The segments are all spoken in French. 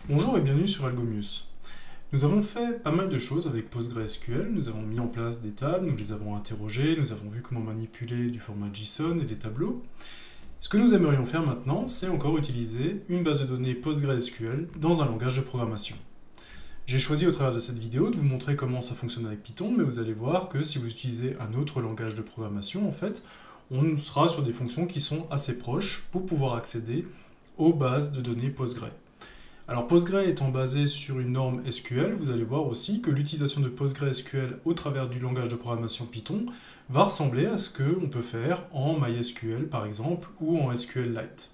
Bonjour et bienvenue sur Algomius. Nous avons fait pas mal de choses avec PostgreSQL, nous avons mis en place des tables, nous les avons interrogées, nous avons vu comment manipuler du format JSON et des tableaux. Ce que nous aimerions faire maintenant, c'est encore utiliser une base de données PostgreSQL dans un langage de programmation. J'ai choisi au travers de cette vidéo de vous montrer comment ça fonctionne avec Python, mais vous allez voir que si vous utilisez un autre langage de programmation, en fait, on sera sur des fonctions qui sont assez proches pour pouvoir accéder aux bases de données Postgre. Alors Postgre étant basé sur une norme SQL, vous allez voir aussi que l'utilisation de PostgreSQL au travers du langage de programmation Python va ressembler à ce qu'on peut faire en MySQL par exemple ou en SQLite.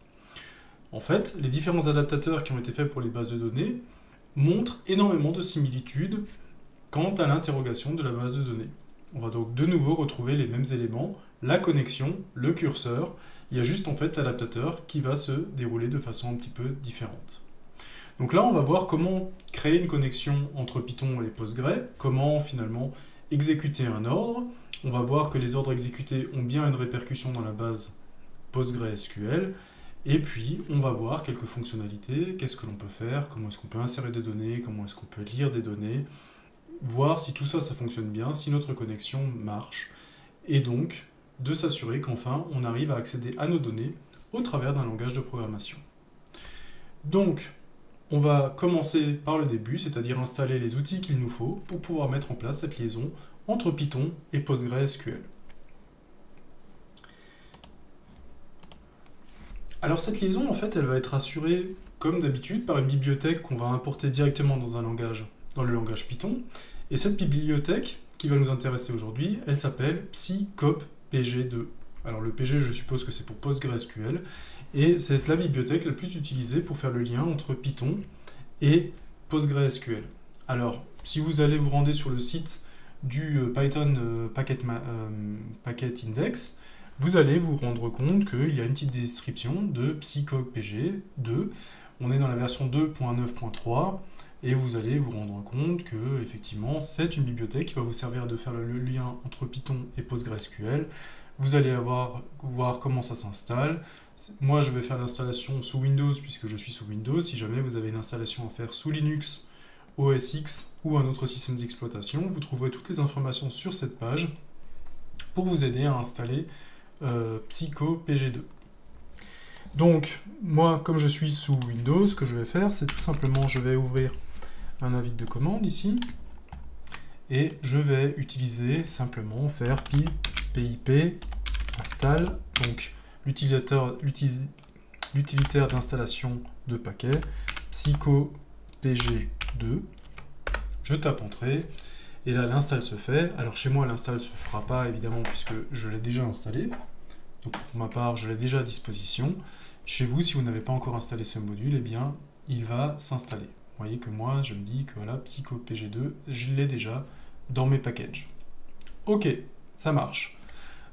En fait, les différents adaptateurs qui ont été faits pour les bases de données montrent énormément de similitudes quant à l'interrogation de la base de données. On va donc de nouveau retrouver les mêmes éléments, la connexion, le curseur, il y a juste en fait l'adaptateur qui va se dérouler de façon un petit peu différente. Donc là, on va voir comment créer une connexion entre Python et Postgre, comment finalement exécuter un ordre. On va voir que les ordres exécutés ont bien une répercussion dans la base PostgreSQL. Et puis, on va voir quelques fonctionnalités, qu'est-ce que l'on peut faire, comment est-ce qu'on peut insérer des données, comment est-ce qu'on peut lire des données, voir si tout ça, ça fonctionne bien, si notre connexion marche, et donc de s'assurer qu'enfin, on arrive à accéder à nos données au travers d'un langage de programmation. Donc, on va commencer par le début, c'est-à-dire installer les outils qu'il nous faut pour pouvoir mettre en place cette liaison entre Python et PostgreSQL. Alors cette liaison, en fait, elle va être assurée, comme d'habitude, par une bibliothèque qu'on va importer directement dans le langage Python. Et cette bibliothèque, qui va nous intéresser aujourd'hui, elle s'appelle psycop-pg2. Alors le PG, je suppose que c'est pour PostgreSQL, et c'est la bibliothèque la plus utilisée pour faire le lien entre Python et PostgreSQL. Alors, si vous allez vous rendre sur le site du Python Packet Index, vous allez vous rendre compte qu'il y a une petite description de psycop-pg2. On est dans la version 2.9.3, et vous allez vous rendre compte que effectivement c'est une bibliothèque qui va vous servir de faire le lien entre Python et PostgreSQL. Vous allez voir comment ça s'installe. Moi, je vais faire l'installation sous Windows puisque je suis sous Windows. Si jamais vous avez une installation à faire sous Linux, OS X ou un autre système d'exploitation, vous trouverez toutes les informations sur cette page pour vous aider à installer psycop-pg2. Donc, moi, comme je suis sous Windows, ce que je vais faire, c'est tout simplement, je vais ouvrir un invite de commande ici, et je vais utiliser simplement faire pip install, donc l'utilitaire d'installation de paquet, psycop-pg2, je tape entrée, et là l'install se fait. Alors chez moi l'install ne se fera pas évidemment puisque je l'ai déjà installé, donc pour ma part je l'ai déjà à disposition. Chez vous, si vous n'avez pas encore installé ce module, eh bien il va s'installer. Vous voyez que moi je me dis que voilà, psycop-pg2, je l'ai déjà dans mes packages. Ok, ça marche.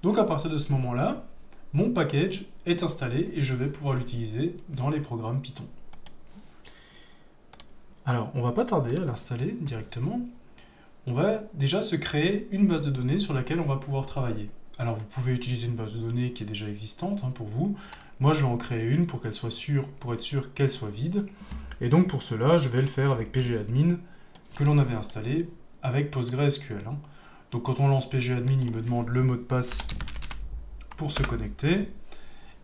Donc à partir de ce moment-là, mon package est installé et je vais pouvoir l'utiliser dans les programmes Python. Alors, on va pas tarder à l'installer directement. On va déjà se créer une base de données sur laquelle on va pouvoir travailler. Alors vous pouvez utiliser une base de données qui est déjà existante pour vous. Moi je vais en créer une pour qu'elle soit pour être sûr qu'elle soit vide. Et donc pour cela, je vais le faire avec pgadmin que l'on avait installé avec PostgreSQL. Donc quand on lance pgadmin, il me demande le mot de passe pour se connecter.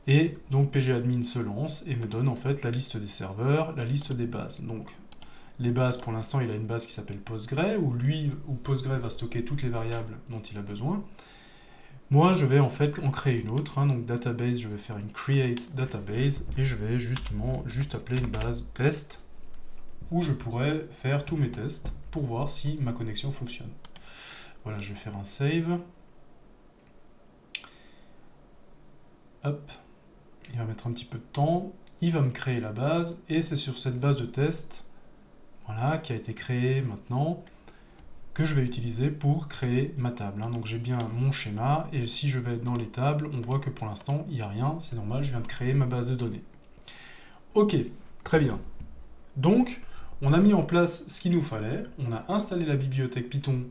Et donc pgadmin se lance et me donne en fait la liste des serveurs, la liste des bases. Donc les bases, pour l'instant, il a une base qui s'appelle Postgre, où Postgre va stocker toutes les variables dont il a besoin. Moi, je vais en fait en créer une autre, donc database, je vais faire une create database, et je vais justement juste appeler une base test, où je pourrais faire tous mes tests pour voir si ma connexion fonctionne. Voilà, je vais faire un save. Hop, il va mettre un petit peu de temps, il va me créer la base, et c'est sur cette base de test, voilà, qui a été créée maintenant, que je vais utiliser pour créer ma table. Donc j'ai bien mon schéma, et si je vais dans les tables, on voit que pour l'instant, il n'y a rien, c'est normal, je viens de créer ma base de données. Ok, très bien. Donc, on a mis en place ce qu'il nous fallait, on a installé la bibliothèque Python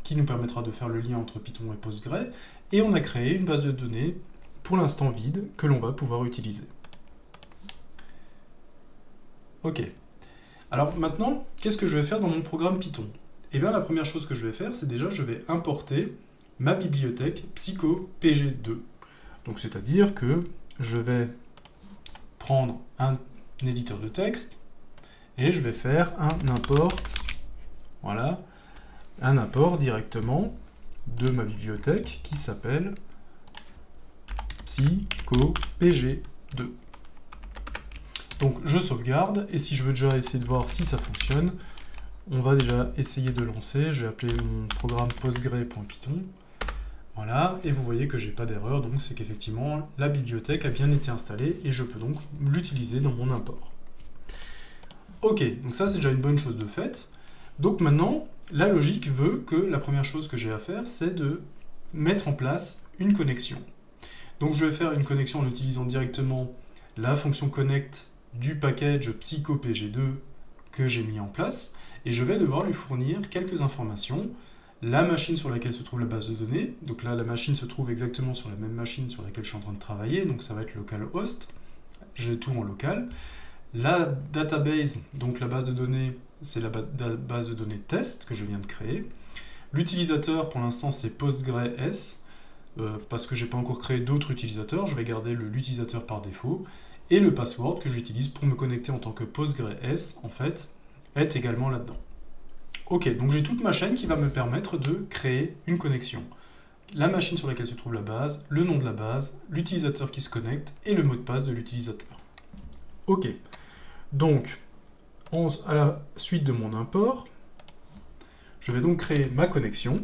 qui nous permettra de faire le lien entre Python et Postgre, et on a créé une base de données, pour l'instant vide, que l'on va pouvoir utiliser. Ok. Alors maintenant, qu'est-ce que je vais faire dans mon programme Python? Eh bien, la première chose que je vais faire, c'est déjà, je vais importer ma bibliothèque PsychoPG2. Donc, c'est-à-dire que je vais prendre un éditeur de texte et je vais faire un import, voilà, un import directement de ma bibliothèque qui s'appelle PsychoPG2. Donc je sauvegarde, et si je veux déjà essayer de voir si ça fonctionne, on va déjà essayer de lancer. Je vais appeler mon programme postgre.python. Voilà, et vous voyez que j'ai pas d'erreur, donc c'est qu'effectivement la bibliothèque a bien été installée et je peux donc l'utiliser dans mon import. Ok, donc ça c'est déjà une bonne chose de fait. Donc maintenant, la logique veut que la première chose que j'ai à faire, c'est de mettre en place une connexion. Donc je vais faire une connexion en utilisant directement la fonction connect du package PsychoPG2 que j'ai mis en place, et je vais devoir lui fournir quelques informations. La machine sur laquelle se trouve la base de données, donc là la machine se trouve exactement sur la même machine sur laquelle je suis en train de travailler, donc ça va être localhost, j'ai tout en local. La database, donc la base de données, c'est la base de données test que je viens de créer. L'utilisateur pour l'instant c'est PostgreS, parce que j'ai pas encore créé d'autres utilisateurs, je vais garder l'utilisateur par défaut, et le password que j'utilise pour me connecter en tant que PostgreS, en fait, est également là-dedans. Ok, donc j'ai toute ma chaîne qui va me permettre de créer une connexion. La machine sur laquelle se trouve la base, le nom de la base, l'utilisateur qui se connecte et le mot de passe de l'utilisateur. Ok, donc à la suite de mon import, je vais donc créer ma connexion.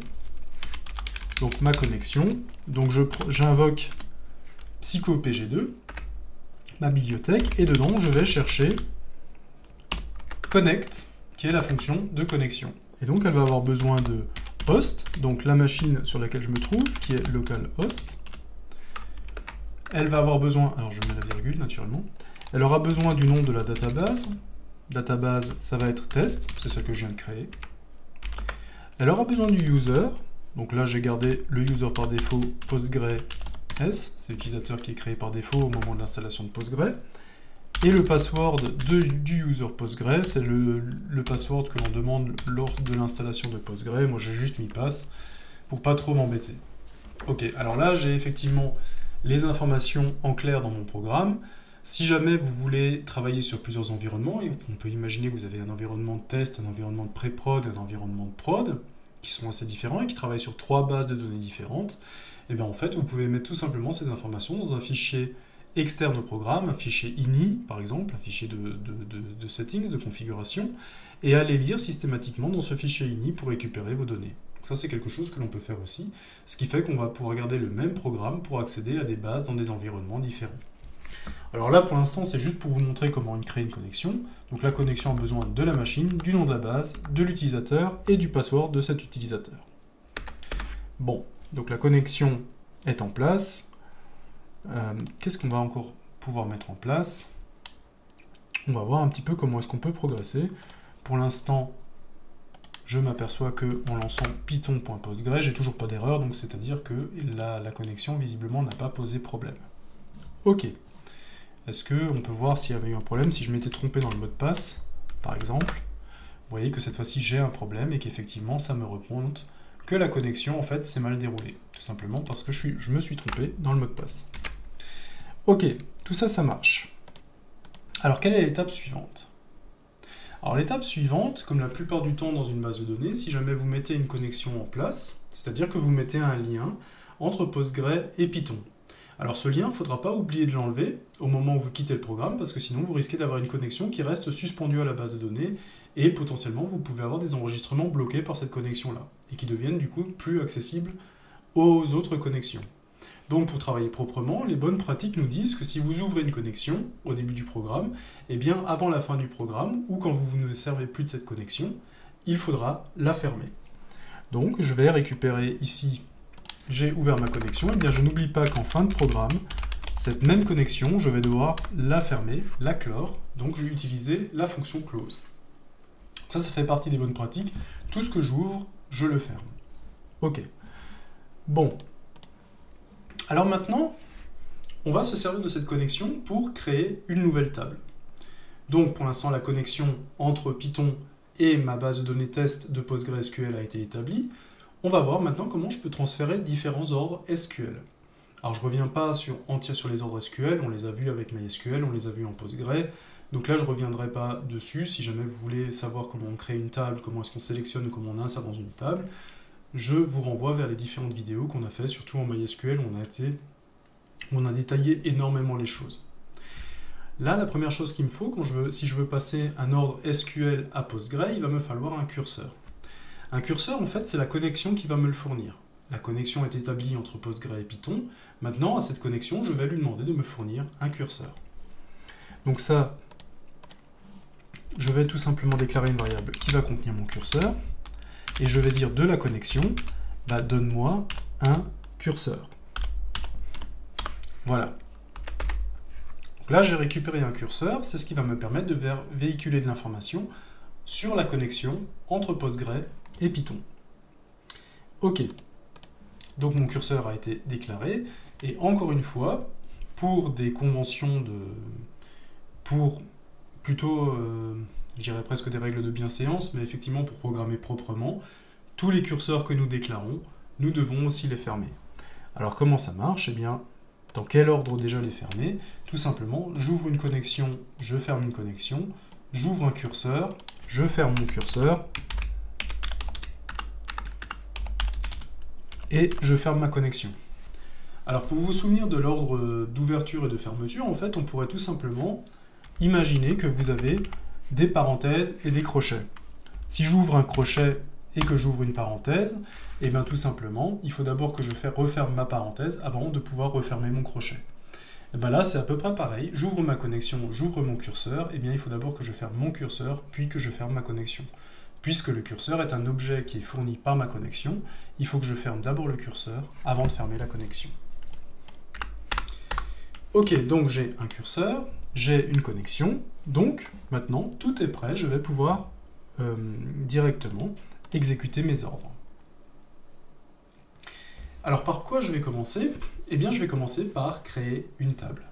Donc ma connexion, donc j'invoque PsychoPG2, ma bibliothèque, et dedans je vais chercher connect, qui est la fonction de connexion. Et donc elle va avoir besoin de host, donc la machine sur laquelle je me trouve, qui est localhost. Elle va avoir besoin, alors je mets la virgule naturellement, elle aura besoin du nom de la database. Database, ça va être test, c'est celle que je viens de créer. Elle aura besoin du user, donc là j'ai gardé le user par défaut PostgreS, c'est l'utilisateur qui est créé par défaut au moment de l'installation de Postgre. Et le password du user Postgre, c'est le password que l'on demande lors de l'installation de Postgre. Moi j'ai juste mis pass pour pas trop m'embêter. Ok, alors là j'ai effectivement les informations en clair dans mon programme. Si jamais vous voulez travailler sur plusieurs environnements, on peut imaginer que vous avez un environnement de test, un environnement de pré-prod, un environnement de prod, qui sont assez différents et qui travaillent sur 3 bases de données différentes, et bien en fait vous pouvez mettre tout simplement ces informations dans un fichier externe au programme, un fichier ini par exemple, un fichier de settings, de configuration, et aller lire systématiquement dans ce fichier ini pour récupérer vos données. Ça c'est quelque chose que l'on peut faire aussi, ce qui fait qu'on va pouvoir garder le même programme pour accéder à des bases dans des environnements différents. Alors là, pour l'instant, c'est juste pour vous montrer comment créer une connexion. Donc la connexion a besoin de la machine, du nom de la base, de l'utilisateur et du password de cet utilisateur. Bon, donc la connexion est en place. Qu'est-ce qu'on va encore pouvoir mettre en place? On va voir un petit peu comment est-ce qu'on peut progresser. Pour l'instant, je m'aperçois qu'en lançant python.postgre, j'ai toujours pas d'erreur, donc c'est-à-dire que la connexion, visiblement, n'a pas posé problème. Ok. Est-ce qu'on peut voir s'il y avait eu un problème si je m'étais trompé dans le mot de passe, par exemple? Vous voyez que cette fois-ci j'ai un problème et qu'effectivement ça me remonte que la connexion en fait s'est mal déroulée. Tout simplement parce que je me suis trompé dans le mot de passe. Ok, tout ça, ça marche. Alors quelle est l'étape suivante? Alors l'étape suivante, comme la plupart du temps dans une base de données, si jamais vous mettez une connexion en place, c'est-à-dire que vous mettez un lien entre Postgre et Python. Alors ce lien, il ne faudra pas oublier de l'enlever au moment où vous quittez le programme, parce que sinon vous risquez d'avoir une connexion qui reste suspendue à la base de données, et potentiellement vous pouvez avoir des enregistrements bloqués par cette connexion-là, et qui deviennent du coup plus accessibles aux autres connexions. Donc pour travailler proprement, les bonnes pratiques nous disent que si vous ouvrez une connexion au début du programme, eh bien avant la fin du programme, ou quand vous ne servez plus de cette connexion, il faudra la fermer. Donc je vais récupérer ici, j'ai ouvert ma connexion, et bien je n'oublie pas qu'en fin de programme, cette même connexion, je vais devoir la fermer, la clore, donc je vais utiliser la fonction close. Ça fait partie des bonnes pratiques. Tout ce que j'ouvre, je le ferme. Ok. Bon. Alors maintenant, on va se servir de cette connexion pour créer une nouvelle table. Donc pour l'instant, la connexion entre Python et ma base de données test de PostgreSQL a été établie. On va voir maintenant comment je peux transférer différents ordres SQL. Alors je ne reviens pas entier sur les ordres SQL, on les a vus avec MySQL, on les a vus en Postgre. Donc là je ne reviendrai pas dessus. Si jamais vous voulez savoir comment on crée une table, comment est-ce qu'on sélectionne ou comment on insère dans une table, je vous renvoie vers les différentes vidéos qu'on a fait, surtout en MySQL, où on a détaillé énormément les choses. Là, la première chose qu'il me faut, si je veux passer un ordre SQL à Postgre, il va me falloir un curseur. Un curseur, en fait, c'est la connexion qui va me le fournir. La connexion est établie entre Postgre et Python. Maintenant, à cette connexion, je vais lui demander de me fournir un curseur. Donc ça, je vais tout simplement déclarer une variable qui va contenir mon curseur. Et je vais dire de la connexion, donne-moi un curseur. Voilà. Donc là, j'ai récupéré un curseur. C'est ce qui va me permettre de véhiculer de l'information sur la connexion entre Postgre et Python. Ok. Donc mon curseur a été déclaré, et encore une fois, pour des conventions je dirais presque des règles de bienséance, mais effectivement pour programmer proprement, tous les curseurs que nous déclarons, nous devons aussi les fermer. Alors comment ça marche? Eh bien, dans quel ordre déjà les fermer? Tout simplement, j'ouvre une connexion, je ferme une connexion, j'ouvre un curseur, je ferme mon curseur, et je ferme ma connexion. Alors pour vous souvenir de l'ordre d'ouverture et de fermeture, en fait, on pourrait tout simplement imaginer que vous avez des parenthèses et des crochets. Si j'ouvre un crochet et que j'ouvre une parenthèse, et bien tout simplement, il faut d'abord que je referme ma parenthèse avant de pouvoir refermer mon crochet. Et bien là, c'est à peu près pareil. J'ouvre ma connexion, j'ouvre mon curseur, et bien il faut d'abord que je ferme mon curseur, puis que je ferme ma connexion. Puisque le curseur est un objet qui est fourni par ma connexion, il faut que je ferme d'abord le curseur avant de fermer la connexion. Ok, donc j'ai un curseur, j'ai une connexion, donc maintenant tout est prêt, je vais pouvoir directement exécuter mes ordres. Alors par quoi je vais commencer? Eh bien je vais commencer par créer une table.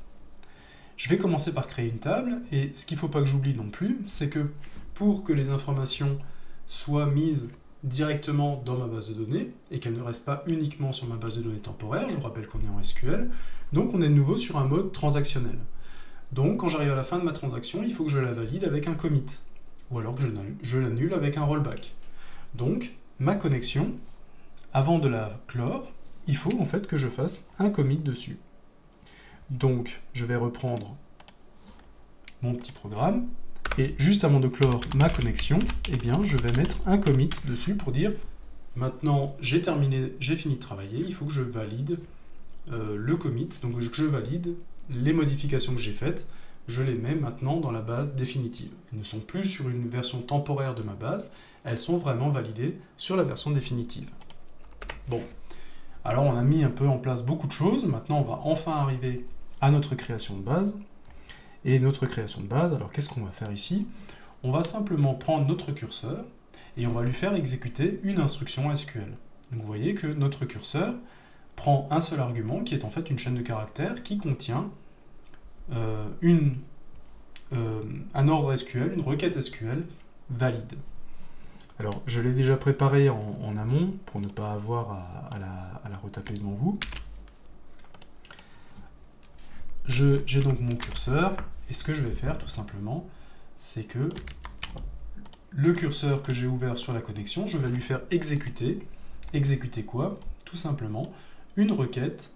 Je vais commencer par créer une table, et ce qu'il ne faut pas que j'oublie non plus, c'est que pour que les informations soient mises directement dans ma base de données, et qu'elles ne restent pas uniquement sur ma base de données temporaire, je vous rappelle qu'on est en SQL, donc on est de nouveau sur un mode transactionnel. Donc quand j'arrive à la fin de ma transaction, il faut que je la valide avec un commit, ou alors que je l'annule avec un rollback. Donc ma connexion, avant de la clore, il faut en fait que je fasse un commit dessus. Donc je vais reprendre mon petit programme, et juste avant de clore ma connexion, eh bien, je vais mettre un commit dessus pour dire maintenant j'ai fini de travailler, il faut que je valide le commit, donc que je valide les modifications que j'ai faites, je les mets maintenant dans la base définitive. Elles ne sont plus sur une version temporaire de ma base, elles sont vraiment validées sur la version définitive. Bon, alors on a mis un peu en place beaucoup de choses, maintenant on va enfin arriver à notre création de base. Et notre création de base, alors qu'est-ce qu'on va faire ici? On va simplement prendre notre curseur et on va lui faire exécuter une instruction SQL. Donc vous voyez que notre curseur prend un seul argument qui est en fait une chaîne de caractères qui contient un ordre SQL, une requête SQL valide. Alors je l'ai déjà préparé en amont pour ne pas avoir à la retaper devant vous. J'ai donc mon curseur, et ce que je vais faire tout simplement, c'est que le curseur que j'ai ouvert sur la connexion, je vais lui faire exécuter. Exécuter quoi? Tout simplement une requête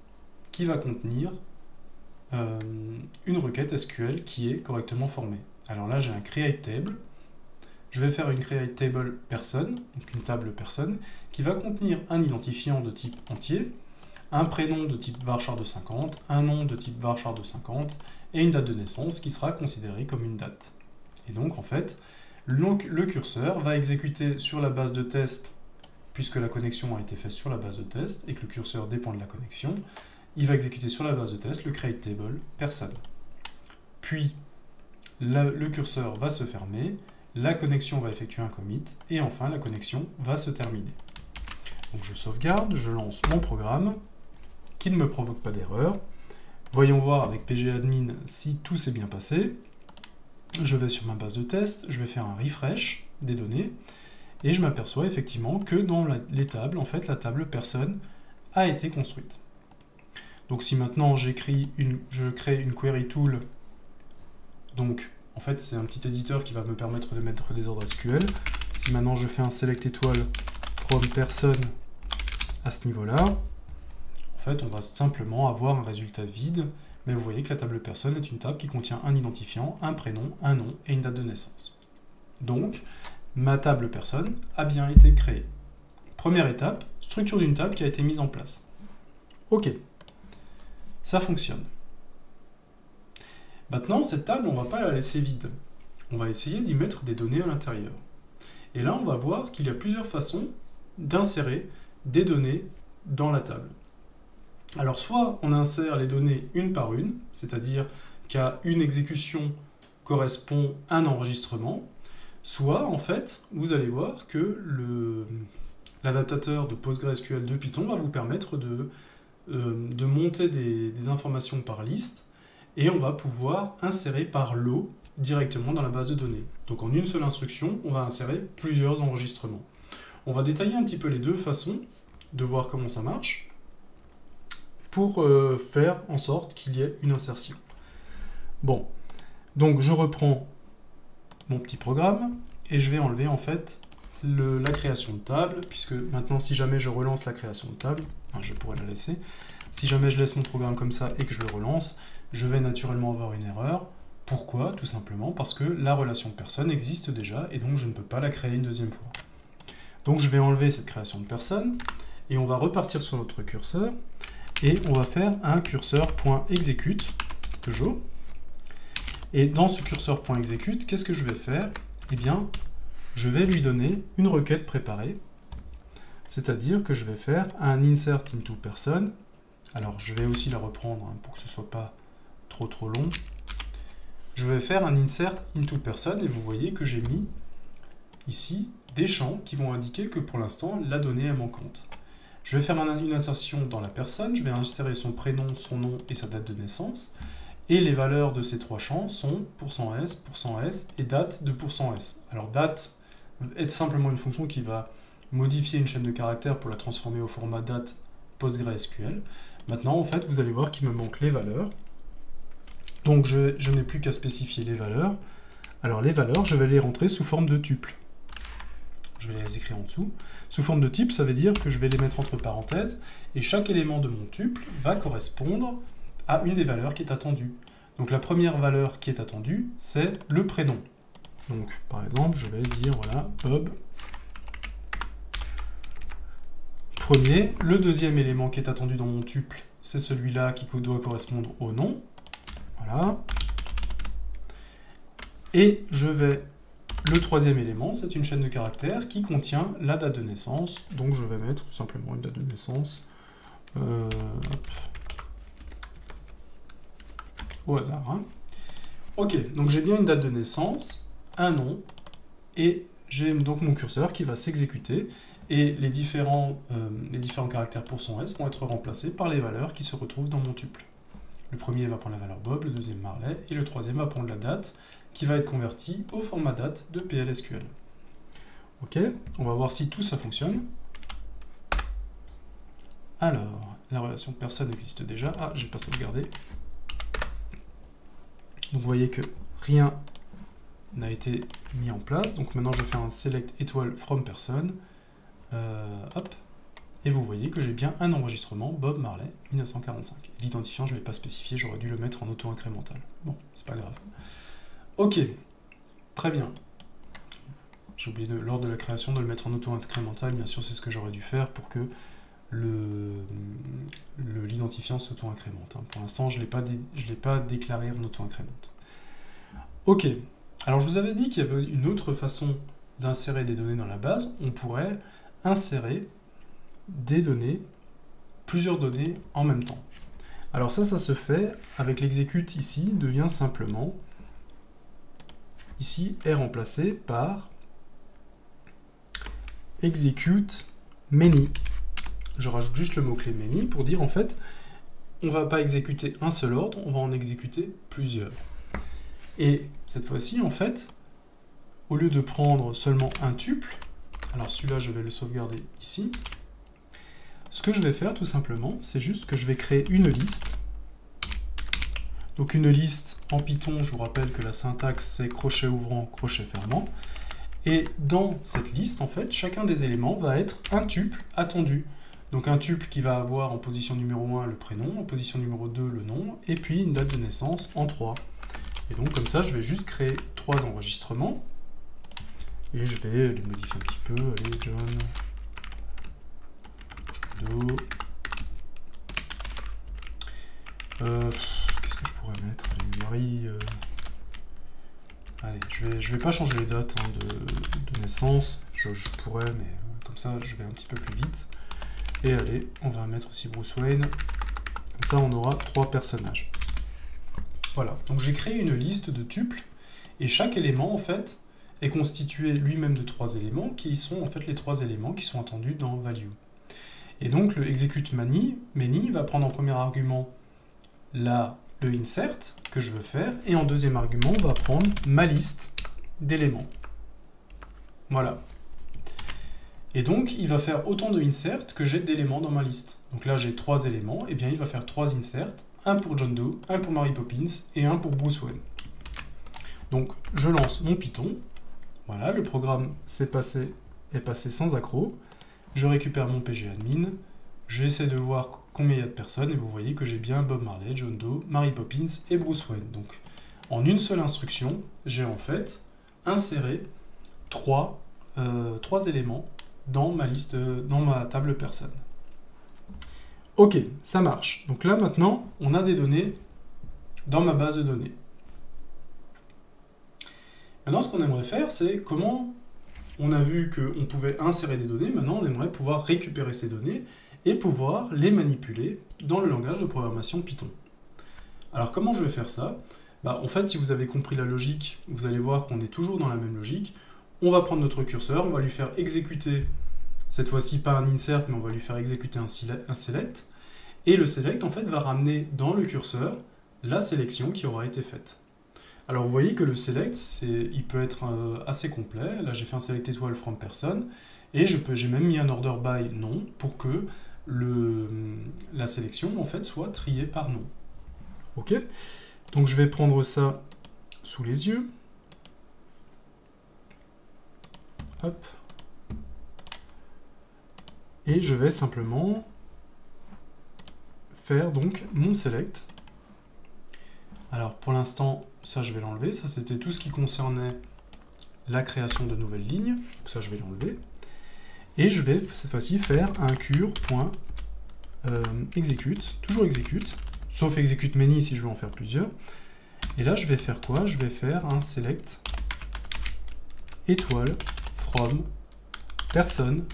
qui va contenir une requête SQL qui est correctement formée. Alors là, j'ai un create table. Je vais faire une create table person, donc une table personne, qui va contenir un identifiant de type entier, un prénom de type varchar de 50, un nom de type varchar de 50, et une date de naissance qui sera considérée comme une date. Et donc, en fait, le curseur va exécuter sur la base de test, puisque la connexion a été faite sur la base de test, et que le curseur dépend de la connexion, il va exécuter sur la base de test le create table person. Puis, le curseur va se fermer, la connexion va effectuer un commit, et enfin, la connexion va se terminer. Donc je sauvegarde, je lance mon programme, qui ne me provoque pas d'erreur. Voyons voir avec pgadmin si tout s'est bien passé. je vais sur ma base de test, je vais faire un refresh des données, et je m'aperçois effectivement que dans les tables, en fait, la table personne a été construite. Donc si maintenant je crée une query tool, donc en fait c'est un petit éditeur qui va me permettre de mettre des ordres SQL. Si maintenant je fais un select étoile from person à ce niveau-là, en fait on va simplement avoir un résultat vide, mais vous voyez que la table personne est une table qui contient un identifiant, un prénom, un nom et une date de naissance. Donc ma table personne a bien été créée. Première étape, structure d'une table qui a été mise en place. Ok. Ça fonctionne. Maintenant, cette table, on ne va pas la laisser vide. On va essayer d'y mettre des données à l'intérieur. Et là, on va voir qu'il y a plusieurs façons d'insérer des données dans la table. Alors, soit on insère les données une par une, c'est-à-dire qu'à une exécution correspond un enregistrement, soit, en fait, vous allez voir que l'adaptateur de PostgreSQL de Python va vous permettre de monter des informations par liste et on va pouvoir insérer par lot directement dans la base de données. Donc en une seule instruction, on va insérer plusieurs enregistrements. On va détailler un petit peu les deux façons de voir comment ça marche pour faire en sorte qu'il y ait une insertion. Bon, donc je reprends mon petit programme et je vais enlever en fait la création de table, puisque maintenant si jamais je relance la création de table, je pourrais la laisser, si jamais je laisse mon programme comme ça et que je le relance, je vais naturellement avoir une erreur. Pourquoi? Tout simplement parce que la relation de personne existe déjà et donc je ne peux pas la créer une deuxième fois. Donc je vais enlever cette création de personne et on va repartir sur notre curseur et on va faire un curseur.execute, toujours. Et dans ce curseur.execute, qu'est-ce que je vais faire? Eh bien, je vais lui donner une requête préparée, c'est-à-dire que je vais faire un insert into person. Alors, je vais aussi la reprendre pour que ce ne soit pas trop long. Je vais faire un insert into person et vous voyez que j'ai mis ici des champs qui vont indiquer que pour l'instant, la donnée est manquante. Je vais faire une insertion dans la personne, je vais insérer son prénom, son nom et sa date de naissance. Et les valeurs de ces trois champs sont %s et date de %s. Alors date est simplement une fonction qui va modifier une chaîne de caractères pour la transformer au format date PostgreSQL. Maintenant, en fait, vous allez voir qu'il me manque les valeurs. Donc je n'ai plus qu'à spécifier les valeurs. Alors les valeurs, je vais les rentrer sous forme de tuple. Je vais les écrire en dessous. Sous forme de tuple, ça veut dire que je vais les mettre entre parenthèses, et chaque élément de mon tuple va correspondre à une des valeurs qui est attendue. Donc la première valeur qui est attendue, c'est le prénom. Donc par exemple, je vais dire, voilà, Bob. Premier. Le deuxième élément qui est attendu dans mon tuple, c'est celui-là qui doit correspondre au nom. Voilà. Et le troisième élément, c'est une chaîne de caractères qui contient la date de naissance. Donc je vais mettre tout simplement une date de naissance. Au hasard. Hein. Ok, donc j'ai bien une date de naissance, un nom, et j'ai donc mon curseur qui va s'exécuter, et les différents caractères %s vont être remplacés par les valeurs qui se retrouvent dans mon tuple. Le premier va prendre la valeur Bob, le deuxième Marley, et le troisième va prendre la date, qui va être convertie au format date de PLSQL. Ok, on va voir si tout ça fonctionne. Alors, la relation personne existe déjà. Ah, j'ai pas sauvegardé. Donc vous voyez que rien n'a été mis en place. Donc maintenant je fais un select étoile from person. Hop. Et vous voyez que j'ai bien un enregistrement Bob Marley 1945. L'identifiant, je ne l'ai pas spécifié, j'aurais dû le mettre en auto-incrémental. Bon, c'est pas grave. Ok, très bien. J'ai oublié lors de la création de le mettre en auto-incrémental, bien sûr c'est ce que j'aurais dû faire pour que l'identifiant s'auto-incrémente. Pour l'instant, je ne l'ai pas déclaré en auto-incrémente. Ok, alors je vous avais dit qu'il y avait une autre façon d'insérer des données dans la base. On pourrait insérer des données, plusieurs données en même temps. Alors ça se fait avec l'exécute ici, devient simplement, ici, est remplacé par execute many. Je rajoute juste le mot-clé many pour dire en fait, on ne va pas exécuter un seul ordre, on va en exécuter plusieurs. Et cette fois-ci, en fait, au lieu de prendre seulement un tuple, alors celui-là, je vais le sauvegarder ici, ce que je vais faire, tout simplement, c'est juste que je vais créer une liste. Donc une liste en Python, je vous rappelle que la syntaxe, c'est crochet ouvrant, crochet fermant. Et dans cette liste, en fait, chacun des éléments va être un tuple attendu. Donc un tuple qui va avoir en position numéro 1 le prénom, en position numéro 2 le nom, et puis une date de naissance en 3. Et donc comme ça, je vais juste créer 3 enregistrements. Et je vais les modifier un petit peu. Allez, John Doe. Qu'est-ce que je pourrais mettre? Allez, Marie... Allez, je vais pas changer les dates hein, de naissance. Je pourrais, mais comme ça, je vais un petit peu plus vite. Et allez, on va mettre aussi Bruce Wayne. Comme ça, on aura 3 personnages. Voilà, donc j'ai créé une liste de tuples. Et chaque élément, en fait, est constitué lui-même de 3 éléments, qui sont en fait les 3 éléments qui sont attendus dans value. Et donc le execute many va prendre en premier argument le insert que je veux faire, et en deuxième argument, on va prendre ma liste d'éléments. Voilà. Et donc, il va faire autant de insert que j'ai d'éléments dans ma liste. Donc là, j'ai 3 éléments, et bien il va faire 3 inserts, un pour John Doe, un pour Mary Poppins, et un pour Bruce Wayne. Donc, je lance mon Python. Voilà, le programme est passé sans accroc. Je récupère mon pgadmin. J'essaie de voir combien il y a de personnes, et vous voyez que j'ai bien Bob Marley, John Doe, Mary Poppins et Bruce Wayne. Donc, en une seule instruction, j'ai en fait inséré 3 éléments dans ma liste, dans ma table personne. Ok, ça marche. Donc là, maintenant, on a des données dans ma base de données. Maintenant, ce qu'on aimerait faire, c'est comment on a vu qu'on pouvait insérer des données. Maintenant, on aimerait pouvoir récupérer ces données et pouvoir les manipuler dans le langage de programmation Python. Alors, comment je vais faire ça? En fait, si vous avez compris la logique, vous allez voir qu'on est toujours dans la même logique. On va prendre notre curseur, on va lui faire exécuter, cette fois-ci pas un insert, mais on va lui faire exécuter un select. Et le select, en fait, va ramener dans le curseur la sélection qui aura été faite. Alors, vous voyez que le select, il peut être assez complet. Là, j'ai fait un select étoile from person, et j'ai même mis un order by nom pour que la sélection, en fait, soit triée par nom. Ok? Donc, je vais prendre ça sous les yeux. Hop. Et je vais simplement faire donc mon select. Alors pour l'instant, ça je vais l'enlever. Ça c'était tout ce qui concernait la création de nouvelles lignes. Donc ça je vais l'enlever. Et je vais cette fois-ci faire un cure.execute, toujours execute, sauf execute many si je veux en faire plusieurs. Et là je vais faire quoi? Je vais faire un select étoile from person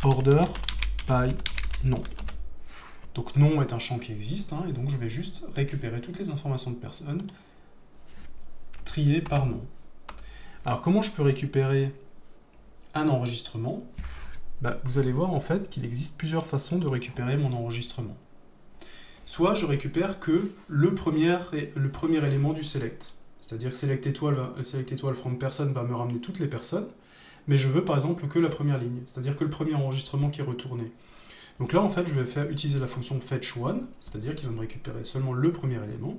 order by nom. Donc nom est un champ qui existe, et donc je vais juste récupérer toutes les informations de personne triées par nom. Alors comment je peux récupérer un enregistrement? Vous allez voir en fait qu'il existe plusieurs façons de récupérer mon enregistrement. Soit je récupère que le premier élément du select. C'est-à-dire select étoile from person va me ramener toutes les personnes, mais je veux par exemple que la première ligne, c'est-à-dire que le premier enregistrement qui est retourné. Donc là, en fait, je vais utiliser la fonction fetch1, c'est-à-dire qu'il va me récupérer seulement le premier élément.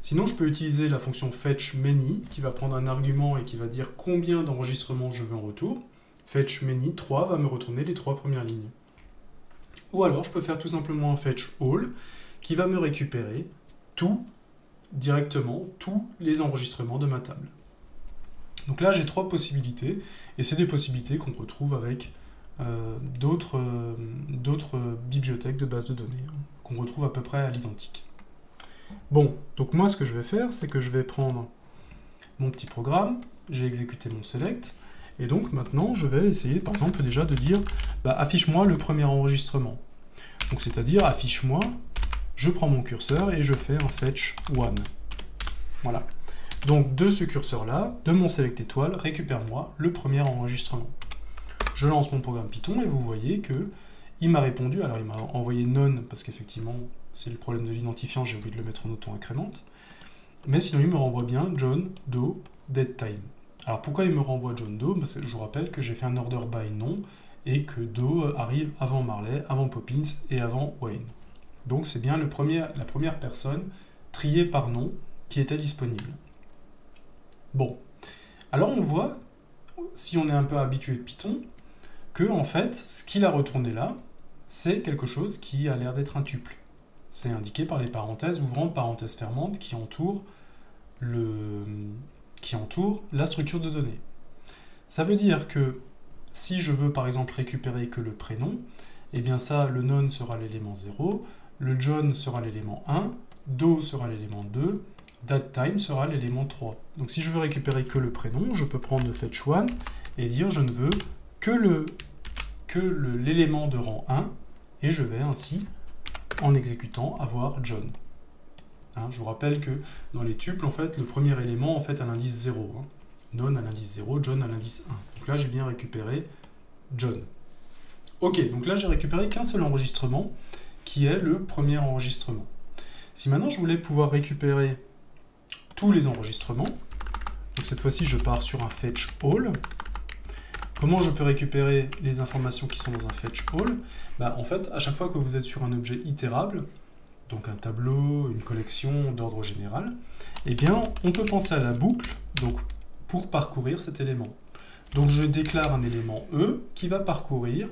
Sinon, je peux utiliser la fonction fetch many, qui va prendre un argument et qui va dire combien d'enregistrements je veux en retour. Fetch many 3 va me retourner les 3 premières lignes. Ou alors, je peux faire tout simplement un fetch all, qui va me récupérer directement tous les enregistrements de ma table. Donc là, j'ai 3 possibilités, et c'est des possibilités qu'on retrouve avec d'autres bibliothèques de bases de données, qu'on retrouve à peu près à l'identique. Bon, donc moi, ce que je vais faire, c'est que je vais prendre mon petit programme, j'ai exécuté mon select, et donc maintenant, je vais essayer, par exemple, déjà de dire, affiche-moi le premier enregistrement. Donc, c'est-à-dire, affiche-moi, je prends mon curseur et je fais un fetch one. Voilà. Donc, de ce curseur-là, de mon select étoile, récupère-moi le premier enregistrement. Je lance mon programme Python et vous voyez que il m'a répondu. Alors, il m'a envoyé none parce qu'effectivement, c'est le problème de l'identifiant, j'ai oublié de le mettre en auto-incrémente. mais sinon il me renvoie bien John Doe dead time. Alors pourquoi il me renvoie John Doe? Parce que je vous rappelle que j'ai fait un order by nom et que Doe arrive avant Marley, avant Poppins et avant Wayne. Donc c'est bien la première personne triée par nom qui était disponible. Bon, alors on voit, si on est un peu habitué de Python, que en fait, ce qu'il a retourné là, c'est quelque chose qui a l'air d'être un tuple. C'est indiqué par les parenthèses ouvrantes, parenthèses fermantes qui entourent la structure de données. Ça veut dire que si je veux par exemple récupérer que le prénom, eh bien ça, le non sera l'élément 0, le John sera l'élément 1, Do sera l'élément 2, DateTime sera l'élément 3. Donc si je veux récupérer que le prénom, je peux prendre le fetch one et dire je ne veux que l'élément de rang 1, et je vais ainsi, en exécutant, avoir John. Hein, je vous rappelle que dans les tuples, en fait, le premier élément en fait, a l'indice 0. Hein. Non à l'indice 0, John à l'indice 1. Donc là, j'ai bien récupéré John. Ok, donc là, j'ai récupéré qu'un seul enregistrement, qui est le premier enregistrement. Si maintenant, je voulais pouvoir récupérer tous les enregistrements, donc cette fois-ci, je pars sur un fetch all. Comment je peux récupérer les informations qui sont dans un fetch all? En fait, à chaque fois que vous êtes sur un objet itérable, donc un tableau, une collection d'ordre général, eh bien, on peut penser à la boucle donc, pour parcourir cet élément. Donc je déclare un élément E qui va parcourir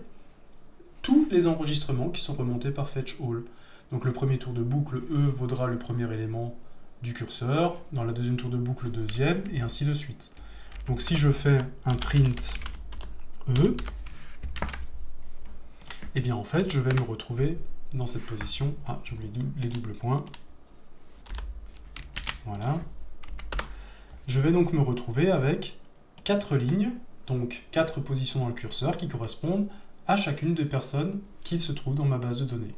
tous les enregistrements qui sont remontés par fetch all. Donc le premier tour de boucle E vaudra le premier élément du curseur, dans la deuxième tour de boucle le deuxième, et ainsi de suite. Donc si je fais un print E, et bien en fait je vais me retrouver dans cette position. Ah, j'ai oublié les doubles points. Voilà. Je vais donc me retrouver avec 4 lignes, donc 4 positions dans le curseur qui correspondent à chacune des personnes qui se trouvent dans ma base de données.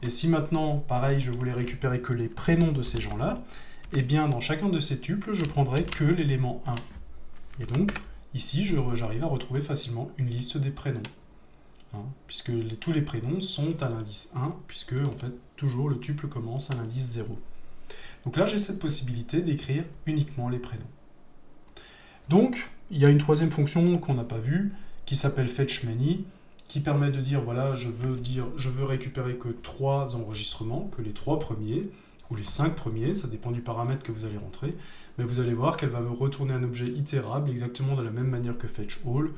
Et si maintenant, pareil, je voulais récupérer que les prénoms de ces gens-là, eh bien dans chacun de ces tuples, je prendrai que l'élément 1. Et donc, ici, j'arrive à retrouver facilement une liste des prénoms. Hein, puisque tous les prénoms sont à l'indice 1, puisque en fait, toujours le tuple commence à l'indice 0. Donc là, j'ai cette possibilité d'écrire uniquement les prénoms. Donc, il y a une troisième fonction qu'on n'a pas vue, qui s'appelle fetchMany, qui permet de dire, voilà, je veux récupérer que 3 enregistrements, que les 3 premiers, ou les 5 premiers, ça dépend du paramètre que vous allez rentrer, mais vous allez voir qu'elle va vous retourner un objet itérable exactement de la même manière que fetchAll.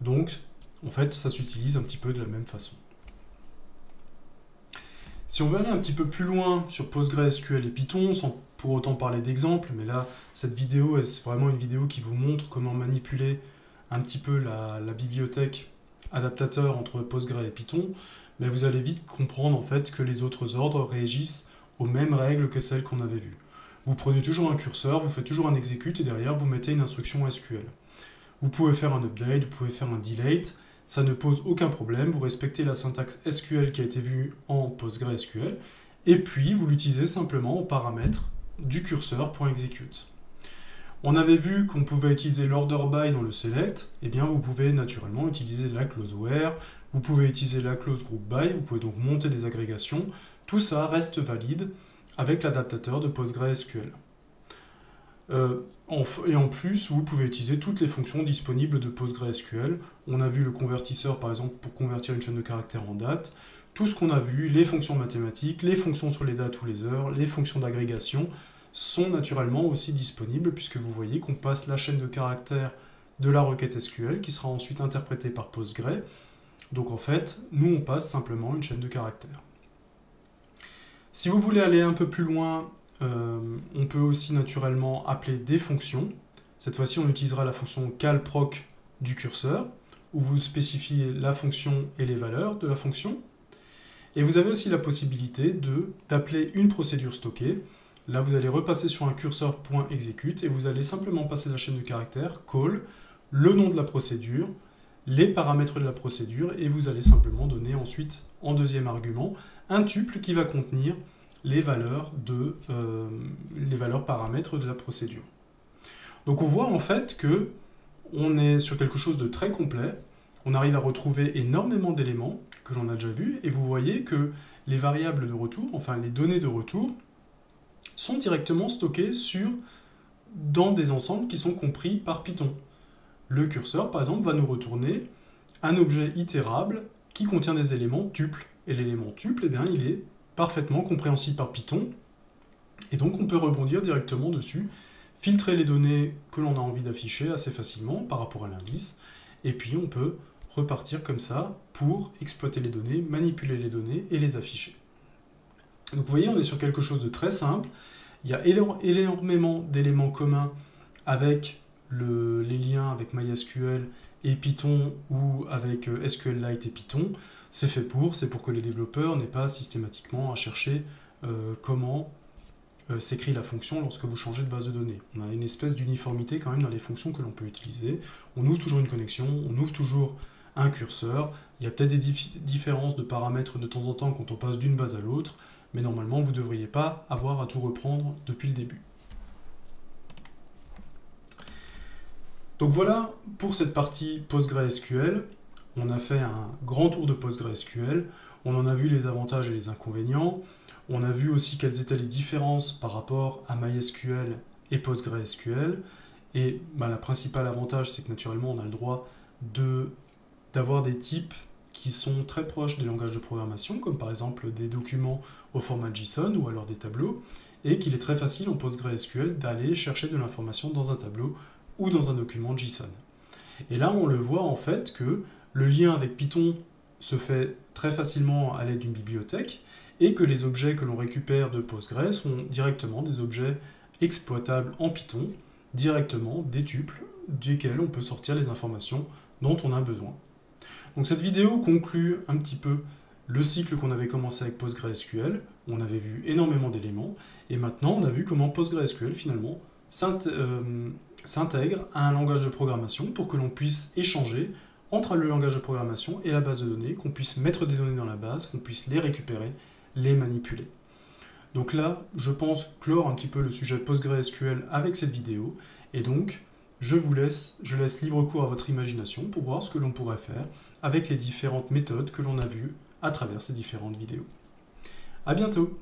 Donc, en fait, ça s'utilise un petit peu de la même façon. Si on veut aller un petit peu plus loin sur PostgreSQL et Python, sans pour autant parler d'exemples, mais là, cette vidéo, c'est vraiment une vidéo qui vous montre comment manipuler un petit peu la bibliothèque adaptateur entre Postgre et Python, mais vous allez vite comprendre en fait que les autres ordres réagissent aux mêmes règles que celles qu'on avait vues. Vous prenez toujours un curseur, vous faites toujours un execute et derrière vous mettez une instruction SQL. Vous pouvez faire un update, vous pouvez faire un delete, ça ne pose aucun problème, vous respectez la syntaxe SQL qui a été vue en PostgreSQL, et puis vous l'utilisez simplement en paramètre du curseur.execute. On avait vu qu'on pouvait utiliser l'order by dans le select, et bien vous pouvez naturellement utiliser la clause where, vous pouvez utiliser la clause group by, vous pouvez donc monter des agrégations, tout ça reste valide avec l'adaptateur de PostgreSQL. Et en plus, vous pouvez utiliser toutes les fonctions disponibles de PostgreSQL. On a vu le convertisseur par exemple pour convertir une chaîne de caractères en date, tout ce qu'on a vu, les fonctions mathématiques, les fonctions sur les dates ou les heures, les fonctions d'agrégation, sont naturellement aussi disponibles puisque vous voyez qu'on passe la chaîne de caractères de la requête SQL qui sera ensuite interprétée par Postgre. Donc en fait, nous on passe simplement une chaîne de caractères. Si vous voulez aller un peu plus loin, on peut aussi naturellement appeler des fonctions. Cette fois-ci, on utilisera la fonction calproc du curseur où vous spécifiez la fonction et les valeurs de la fonction. Et vous avez aussi la possibilité d'appeler une procédure stockée. Là, vous allez repasser sur un curseur.execute et vous allez simplement passer la chaîne de caractères, call, le nom de la procédure, les paramètres de la procédure, et vous allez simplement donner ensuite, en deuxième argument, un tuple qui va contenir les valeurs paramètres de la procédure. Donc on voit en fait que on est sur quelque chose de très complet, on arrive à retrouver énormément d'éléments que l'on a déjà vus, et vous voyez que les variables de retour, enfin les données de retour, sont directement stockés dans des ensembles qui sont compris par Python. Le curseur, par exemple, va nous retourner un objet itérable qui contient des éléments tuples. Et l'élément tuple, eh bien, il est parfaitement compréhensible par Python. Et donc, on peut rebondir directement dessus, filtrer les données que l'on a envie d'afficher assez facilement par rapport à l'indice. Et puis, on peut repartir comme ça pour exploiter les données, manipuler les données et les afficher. Donc, vous voyez, on est sur quelque chose de très simple. Il y a énormément d'éléments communs avec les liens avec MySQL et Python ou avec SQLite et Python. C'est pour que les développeurs n'aient pas systématiquement à chercher comment s'écrit la fonction lorsque vous changez de base de données. On a une espèce d'uniformité quand même dans les fonctions que l'on peut utiliser. On ouvre toujours une connexion, on ouvre toujours un curseur. Il y a peut-être des différences de paramètres de temps en temps quand on passe d'une base à l'autre, mais normalement vous ne devriez pas avoir à tout reprendre depuis le début. Donc voilà pour cette partie PostgreSQL. On a fait un grand tour de PostgreSQL. On en a vu les avantages et les inconvénients. On a vu aussi quelles étaient les différences par rapport à MySQL et PostgreSQL. Et la principale avantage, c'est que naturellement, on a le droit d'avoir des types qui sont très proches des langages de programmation, comme par exemple des documents au format JSON ou alors des tableaux, et qu'il est très facile en PostgreSQL d'aller chercher de l'information dans un tableau ou dans un document JSON. Et là, on le voit en fait que le lien avec Python se fait très facilement à l'aide d'une bibliothèque et que les objets que l'on récupère de Postgre sont directement des objets exploitables en Python, directement des tuples desquels on peut sortir les informations dont on a besoin. Donc cette vidéo conclut un petit peu le cycle qu'on avait commencé avec PostgreSQL. On avait vu énormément d'éléments et maintenant on a vu comment PostgreSQL finalement s'intègre à un langage de programmation pour que l'on puisse échanger entre le langage de programmation et la base de données, qu'on puisse mettre des données dans la base, qu'on puisse les récupérer, les manipuler. Donc là, je pense clore un petit peu le sujet PostgreSQL avec cette vidéo, et donc je laisse libre cours à votre imagination pour voir ce que l'on pourrait faire avec les différentes méthodes que l'on a vues à travers ces différentes vidéos. À bientôt!